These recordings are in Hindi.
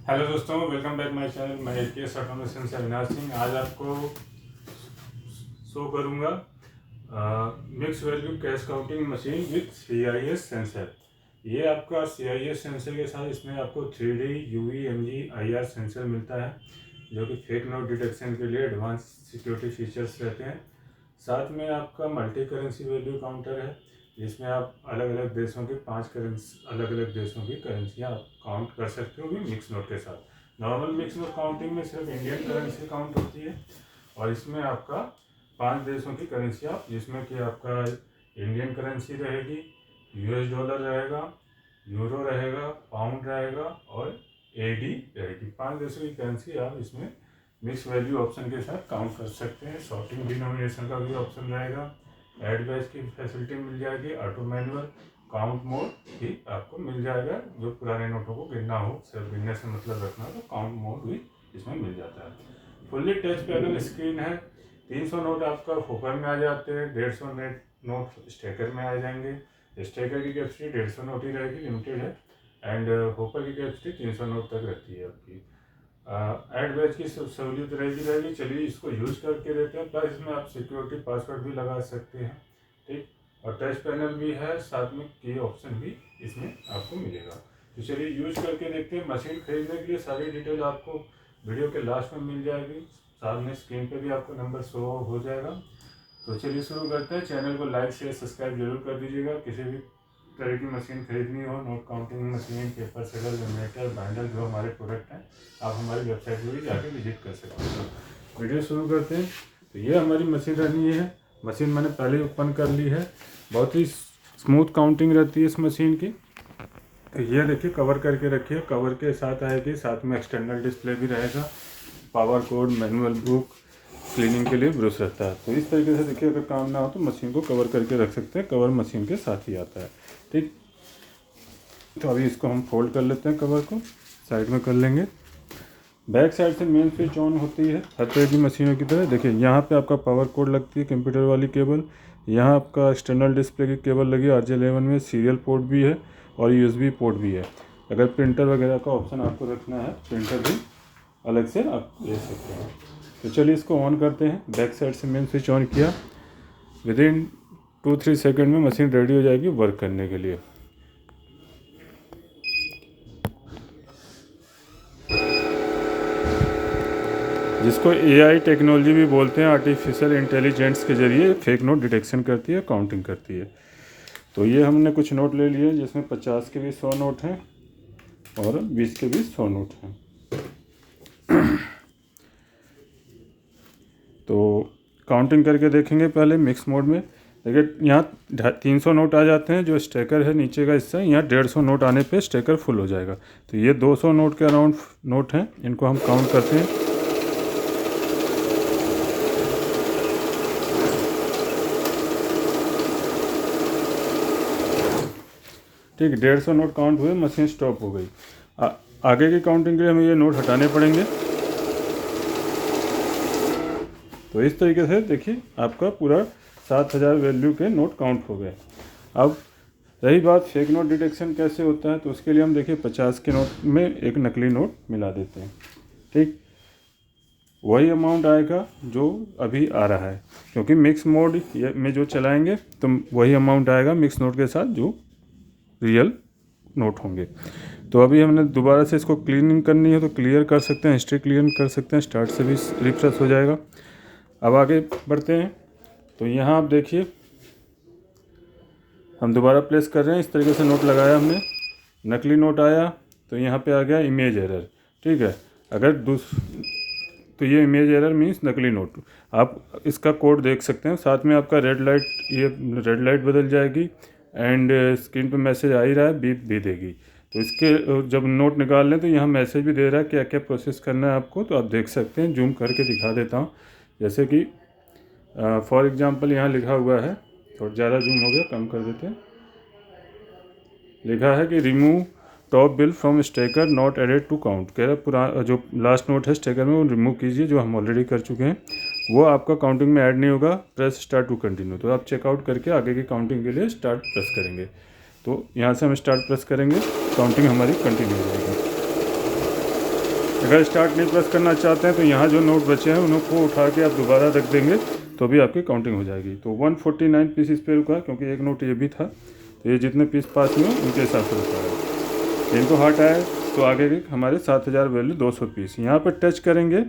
हेलो दोस्तों, वेलकम बैक माय चैनल। मैं AKS ऑटोमेशन से अविनाश सिंह। आज आपको शो करूंगा mix value cash counting machine with CIS sensor. ये आपका CIS सेंसर के साथ इसमें आपको 3D UV MG IR sensor मिलता है, जो कि फेक नोट डिटेक्शन के लिए एडवांस सिक्योरिटी फीचर्स रहते हैं। साथ में आपका मल्टी करेंसी वैल्यू काउंटर है, जिसमें आप अलग अलग देशों की अलग अलग देशों की करेंसियाँ आप काउंट कर सकते हो भी मिक्स नोट के साथ। नॉर्मल मिक्स नोट काउंटिंग में सिर्फ इंडियन करेंसी काउंट होती है, और इसमें आपका 5 देशों की करेंसियाँ, जिसमें कि आपका इंडियन करेंसी रहेगी, US डॉलर रहेगा, यूरो रहेगा, पाउंड रहेगा और AD रहेगी। 5 देशों की करेंसी आप इसमें मिक्स वैल्यू ऑप्शन के साथ काउंट कर सकते हैं। शॉर्टिंग डिनोमिनेशन का भी ऑप्शन रहेगा, एड बैच की फैसिलिटी मिल जाएगी, ऑटो मैनुअल काउंट मोड भी आपको मिल जाएगा। जो पुराने नोटों को गिनना हो, सिर्फ गिनने से मतलब रखना हो, तो काउंट मोड भी इसमें मिल जाता है। फुल्ली टच पैनल स्क्रीन है। 300 नोट आपका होकर में आ जाते हैं, 150 नोट स्टेकर में आ जाएंगे। स्टेकर की कैपेसिटी 150 नोट ही रहेगी, लिमिटेड है, एंड होकर की कैपेसिटी 300 नोट तक रहती है आपकी। एड बैच की सहूलियत रहेगी। चलिए इसको यूज़ करके देते हैं। प्लस इसमें आप सिक्योरिटी पासवर्ड भी लगा सकते हैं, ठीक। और टच पैनल भी है, साथ में की ऑप्शन भी इसमें आपको मिलेगा। तो चलिए यूज़ करके देखते हैं। मशीन खरीदने के लिए सारी डिटेल आपको वीडियो के लास्ट में मिल जाएगी। सामने स्क्रीन पे भी आपको नंबर शो हो जाएगा। तो चलिए शुरू करते हैं। चैनल को लाइक शेयर सब्सक्राइब जरूर कर दीजिएगा। किसी भी तरह की मशीन खरीदनी हो, note counting machine, paper seller, generator, binder, जो हमारे प्रोडक्ट हैं, आप हमारी वेबसाइट पर भी जाकर विजिट कर सकते हैं। वीडियो शुरू करते हैं। तो ये हमारी मशीन रहनी है। मशीन मैंने पहले ओपन कर ली है। बहुत ही स्मूथ काउंटिंग रहती है इस मशीन की। तो ये देखिए, कवर करके रखिए। कवर के साथ आएगी, साथ में एक्सटर्नल डिस्प्ले भी रहेगा, power code, manual book, cleaning के लिए ब्रश रहता है। तो इस तरीके से देखिए, अगर काम ना हो तो मशीन को कवर करके रख सकते हैं। कवर मशीन के साथ ही आता है, ठीक। तो अभी इसको हम फोल्ड कर लेते हैं, कवर को साइड में कर लेंगे। बैक साइड से मेन स्विच ऑन होती है हर तरह की मशीनों की तरह। देखिए यहाँ पे आपका पावर कोड लगती है, कंप्यूटर वाली केबल। यहाँ आपका एक्सटर्नल डिस्प्ले की केबल लगी है, RJ11 में। सीरियल पोर्ट भी है और USB पोर्ट भी है। अगर प्रिंटर वगैरह का ऑप्शन आपको रखना है, प्रिंटर भी अलग से आप ले सकते हैं। तो चलिए इसको ऑन करते हैं। बैक साइड से मेन स्विच ऑन किया, विदिन 2-3 सेकेंड में मशीन रेडी हो जाएगी वर्क करने के लिए। जिसको AI टेक्नोलॉजी भी बोलते हैं, आर्टिफिशियल इंटेलिजेंस के जरिए फेक नोट डिटेक्शन करती है, काउंटिंग करती है। तो ये हमने कुछ नोट ले लिए, जिसमें 50 के भी 100 नोट हैं और 20 के भी 100 नोट हैं। तो काउंटिंग करके देखेंगे पहले मिक्स मोड में। देखिए यहाँ 300 नोट आ जाते हैं, जो स्टेकर है नीचे का हिस्सा। यहाँ 150 नोट आने पे स्टेकर फुल हो जाएगा। तो ये 200 नोट के अराउंड नोट हैं, इनको हम काउंट करते हैं। ठीक, 150 नोट काउंट हुए, मशीन स्टॉप हो गई। आगे की काउंटिंग के लिए हमें ये नोट हटाने पड़ेंगे। तो इस तरीके से देखिए, आपका पूरा 7000 वैल्यू के नोट काउंट हो गए। अब रही बात फेक नोट डिटेक्शन कैसे होता है, तो उसके लिए हम देखिए 50 के नोट में एक नकली नोट मिला देते हैं, ठीक। वही अमाउंट आएगा जो अभी आ रहा है, क्योंकि मिक्स मोड में जो चलाएंगे तो वही अमाउंट आएगा मिक्स नोट के साथ जो रियल नोट होंगे। तो अभी हमने दोबारा से इसको क्लीनिंग करनी है, तो क्लियर कर सकते हैं, हिस्ट्री क्लियर कर सकते हैं, स्टार्ट से भी रिफ्रेश हो जाएगा। अब आगे बढ़ते हैं। तो यहाँ आप देखिए, हम दोबारा प्लेस कर रहे हैं। इस तरीके से नोट लगाया हमने, नकली नोट आया, तो यहाँ पे आ गया इमेज एरर, ठीक है। अगर तो ये इमेज एरर मीन्स नकली नोट। आप इसका कोड देख सकते हैं। साथ में आपका रेड लाइट बदल जाएगी, एंड स्क्रीन पे मैसेज आ ही रहा है, बीप भी देगी। तो इसके जब नोट निकाल लें तो यहाँ मैसेज भी दे रहा है क्या क्या प्रोसेस करना है आपको। तो आप देख सकते हैं, जूम करके दिखा देता हूँ। जैसे कि फॉर एग्जांपल यहाँ लिखा हुआ है, थोड़ा ज़्यादा जूम हो गया, कम कर देते हैं। लिखा है कि remove top bill from stacker not added to count. कह रहा जो लास्ट नोट है स्टेकर में, वो रिमूव कीजिए, जो हम ऑलरेडी कर चुके हैं, वो आपका काउंटिंग में ऐड नहीं होगा। Press start to continue. तो आप चेकआउट करके आगे की काउंटिंग के लिए स्टार्ट प्रेस करेंगे। तो यहाँ से हम स्टार्ट प्रेस करेंगे, काउंटिंग हमारी कंटिन्यू हो जाएगी। अगर स्टार्ट नहीं प्रेस करना चाहते हैं तो यहाँ जो नोट बचे हैं उनको उठा के आप दोबारा रख देंगे तो भी आपकी काउंटिंग हो जाएगी। तो 149 पीस इस पर रुका क्योंकि एक नोट ये भी था, तो ये जितने पीस पास हुए उनके हिसाब से रुका है। इनको हटाए तो आगे के हमारे 7000 वैल्यू 200 पीस। यहाँ पर टच करेंगे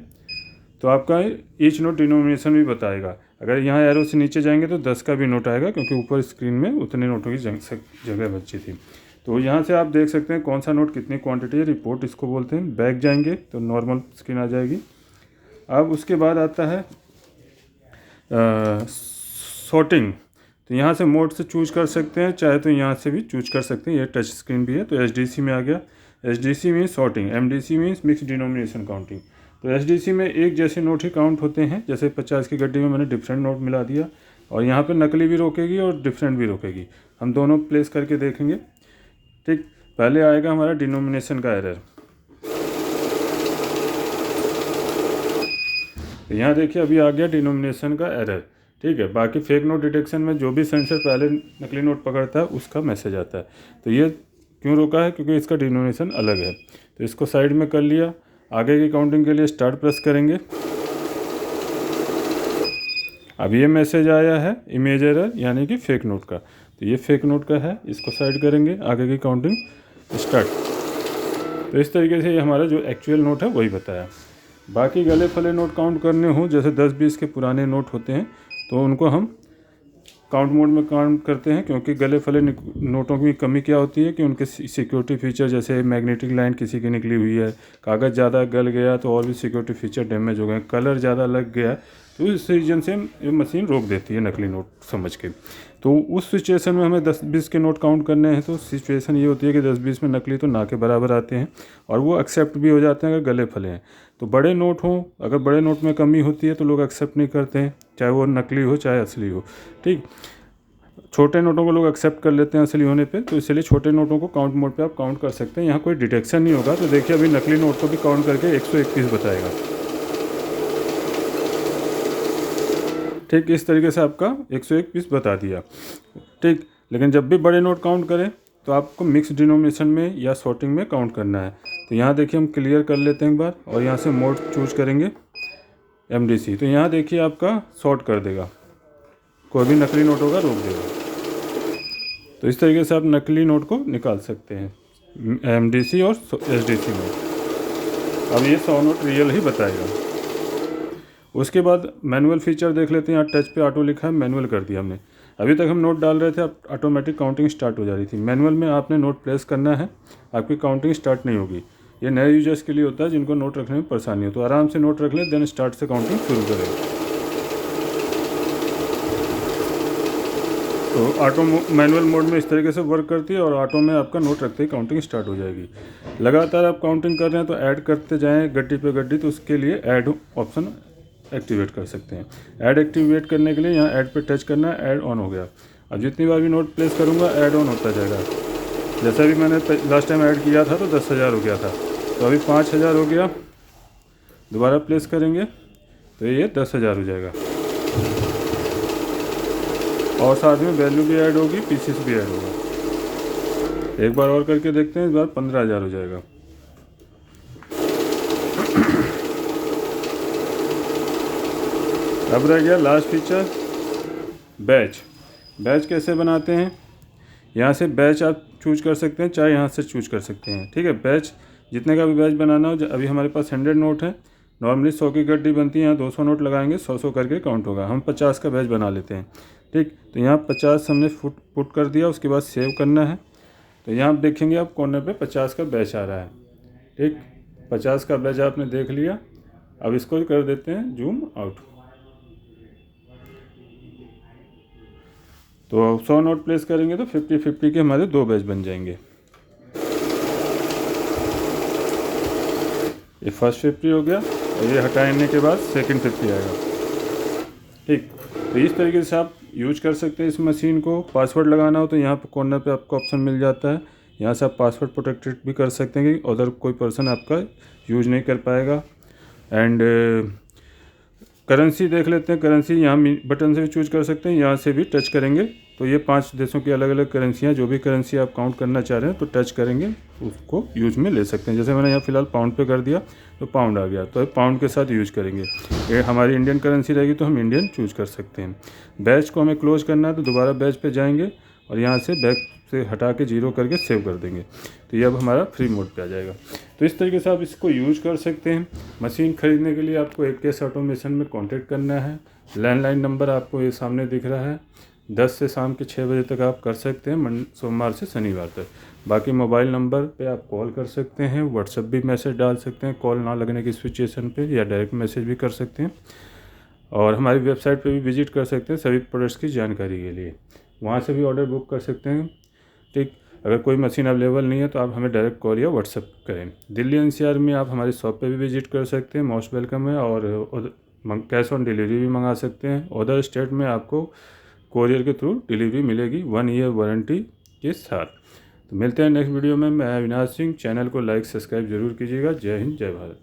तो आपका ईच नोट डिनोमिनेशन भी बताएगा। अगर यहाँ एरो से नीचे जाएंगे तो 10 का भी नोट आएगा क्योंकि ऊपर स्क्रीन में उतने नोटों की जगह बची थी। तो यहाँ से आप देख सकते हैं कौन सा नोट कितनी क्वांटिटी है, रिपोर्ट इसको बोलते हैं। बैक जाएंगे तो नॉर्मल स्क्रीन आ जाएगी। अब उसके बाद आता है सॉर्टिंग। तो यहाँ से मोड से चूज कर सकते हैं, चाहे तो यहाँ से भी चूज कर सकते हैं। ये टच स्क्रीन भी है। तो SDC में आ गया। SDC means sorting, MDC means mix denomination counting. तो SDC में एक जैसे नोट ही काउंट होते हैं। जैसे 50 की गड्डी में मैंने डिफरेंट नोट मिला दिया और यहाँ पे नकली भी रोकेगी और डिफरेंट भी रोकेगी। हम दोनों प्लेस करके देखेंगे। ठीक, पहले आएगा हमारा डिनोमिनेशन का एरर। तो यहाँ देखिए अभी आ गया डिनोमिनेशन का एरर। ठीक है, बाकी फेक नोट डिटेक्शन में जो भी सेंसर पहले नकली नोट पकड़ता है उसका मैसेज आता है। तो ये क्यों रोका है? क्योंकि इसका डिनोमिनेशन अलग है। तो इसको साइड में कर लिया। आगे की काउंटिंग के लिए स्टार्ट प्रेस करेंगे। अब ये मैसेज आया है इमेज एरर यानी कि फेक नोट का। तो ये फेक नोट का है, इसको साइड करेंगे, आगे की काउंटिंग स्टार्ट। तो इस तरीके से ये हमारा जो एक्चुअल नोट है वही बताया। बाकी गले फले नोट काउंट करने हो, जैसे 10-20 के पुराने नोट होते हैं तो उनको हम काउंट मोड में काउंट करते हैं। क्योंकि गले फले नोटों की कमी क्या होती है कि उनके सिक्योरिटी फीचर, जैसे मैग्नेटिक लाइन किसी की निकली हुई है, कागज़ ज़्यादा गल गया तो और भी सिक्योरिटी फीचर डैमेज हो गए, कलर ज़्यादा लग गया, तो इस रीजन से ये मशीन रोक देती है नकली नोट समझ के। तो उस सिचुएशन में हमें 10-20 के नोट काउंट करने हैं। तो सिचुएशन ये होती है कि 10-20 में नकली तो ना के बराबर आते हैं और वो एक्सेप्ट भी हो जाते हैं अगर गले फले हैं। तो बड़े नोट हों, अगर बड़े नोट में कमी होती है तो लोग एक्सेप्ट नहीं करते हैं, चाहे वो नकली हो चाहे असली हो। ठीक, छोटे नोटों को लोग एक्सेप्ट कर लेते हैं असली होने पे, तो इसलिए छोटे नोटों को काउंट मोड पे आप काउंट कर सकते हैं। यहाँ कोई डिटेक्शन नहीं होगा। तो देखिए अभी नकली नोट को भी काउंट करके 131 बताएगा। ठीक, इस तरीके से आपका 101 पीस बता दिया। ठीक, लेकिन जब भी बड़े नोट काउंट करें तो आपको मिक्स डिनोमिनेशन में या सॉर्टिंग में काउंट करना है। तो यहाँ देखिए हम क्लियर कर लेते हैं एक बार और यहाँ से मोड चूज करेंगे MDC। तो यहाँ देखिए आपका सॉर्ट कर देगा, कोई भी नकली नोट होगा रोक देगा। तो इस तरीके से आप नकली नोट को निकाल सकते हैं MDC और SDC में। अब ये 100 नोट रियल ही बताएगा। उसके बाद मैनुअल फीचर देख लेते हैं। यहाँ टच पे ऑटो लिखा है, मैनुअल कर दिया हमने। अभी तक हम नोट डाल रहे थे, अब ऑटोमेटिक काउंटिंग स्टार्ट हो जा रही थी। मैनुअल में आपने नोट प्लेस करना है, आपकी काउंटिंग स्टार्ट नहीं होगी। ये नए यूजर्स के लिए होता है जिनको नोट रखने में परेशानी हो। तो आराम से नोट रख ले, देन स्टार्ट से काउंटिंग शुरू करें। तो ऑटो मैनुअल मोड में इस तरीके से वर्क करती है और ऑटो में आपका नोट रखते ही काउंटिंग स्टार्ट हो जाएगी। लगातार आप काउंटिंग कर रहे हैं तो ऐड करते जाएं गड्डी पे गड्डी, तो उसके लिए ऐड ऑप्शन एक्टिवेट कर सकते हैं। ऐड एक्टिवेट करने के लिए यहाँ ऐड पे टच करना है, ऐड ऑन हो गया। अब जितनी बार भी नोट प्लेस करूँगा ऐड ऑन होता जाएगा। जैसा भी मैंने लास्ट टाइम ऐड किया था तो 10,000 हो गया था, तो अभी 5,000 हो गया। दोबारा प्लेस करेंगे तो ये 10,000 हो जाएगा और साथ में वैल्यू भी ऐड होगी, पीसीस भी ऐड होगा। एक बार और करके देखते हैं, इस बार 15,000 हो जाएगा। अब रह गया लास्ट फीचर, बैच। बैच कैसे बनाते हैं? यहाँ से बैच आप चूज कर सकते हैं, चाहे यहाँ से चूज कर सकते हैं। ठीक है, बैच जितने का भी बैच बनाना हो। अभी हमारे पास 100 नोट है, नॉर्मली 100 की गड्डी बनती है, यहाँ 200 नोट लगाएंगे, 100 करके काउंट होगा। हम 50 का बैच बना लेते हैं। ठीक, तो यहाँ 50 हमने पुट कर दिया, उसके बाद सेव करना है। तो यहाँ आप देखेंगे आप कॉर्नर पे 50 का बैच आ रहा है। ठीक, 50 का बैच आपने देख लिया। अब इसको कर देते हैं जूम आउट। तो 100 नोट प्लेस करेंगे तो 50-50 के हमारे 2 बैच बन जाएंगे। ये फर्स्ट 50 हो गया और ये हटाने के बाद सेकंड 50 आएगा। ठीक, तो इस तरीके से आप यूज कर सकते हैं इस मशीन को। पासवर्ड लगाना हो तो यहाँ पे कॉर्नर पे आपको ऑप्शन मिल जाता है, यहाँ से आप पासवर्ड प्रोटेक्टेड भी कर सकते हैं कि अदर कोई पर्सन आपका यूज नहीं कर पाएगा। एंड करेंसी देख लेते हैं। करेंसी यहाँ बटन से भी चूज कर सकते हैं, यहाँ से भी टच करेंगे तो ये 5 देशों की अलग अलग करेंसियाँ, जो भी करेंसी आप काउंट करना चाह रहे हैं तो टच करेंगे उसको यूज में ले सकते हैं। जैसे मैंने यहाँ फ़िलहाल पाउंड पे कर दिया तो पाउंड आ गया, तो पाउंड के साथ यूज करेंगे। ये हमारी इंडियन करेंसी रहेगी तो हम इंडियन चूज कर सकते हैं। बैच को हमें क्लोज करना है तो दोबारा बैच पे जाएंगे और यहाँ से बैक से हटा के 0 करके सेव कर देंगे, तो ये अब हमारा फ्री मोड पे आ जाएगा। तो इस तरीके से आप इसको यूज कर सकते हैं। मशीन ख़रीदने के लिए आपको AKS ऑटोमेशन में कांटेक्ट करना है। लैंडलाइन नंबर आपको ये सामने दिख रहा है। 10 से शाम के 6 बजे तक आप कर सकते हैं, सोमवार से शनिवार तक। बाकी मोबाइल नंबर पे आप कॉल कर सकते हैं, व्हाट्सएप भी मैसेज डाल सकते हैं कॉल ना लगने की सिचुएशन पे, या डायरेक्ट मैसेज भी कर सकते हैं। और हमारी वेबसाइट पे भी विजिट कर सकते हैं सभी प्रोडक्ट्स की जानकारी के लिए, वहाँ से भी ऑर्डर बुक कर सकते हैं। ठीक, अगर कोई मशीन अवेलेबल नहीं है तो आप हमें डायरेक्ट कॉल या व्हाट्सएप करें। दिल्ली NCR में आप हमारी शॉप पे भी विजिट कर सकते हैं, मोस्ट वेलकम है। और कैश ऑन डिलीवरी भी मंगा सकते हैं। अदर स्टेट में आपको कोरियर के थ्रू डिलीवरी मिलेगी 1 ईयर वारंटी के साथ। तो मिलते हैं नेक्स्ट वीडियो में। मैं अविनाश सिंह। चैनल को लाइक सब्सक्राइब जरूर कीजिएगा। जय हिंद, जय भारत।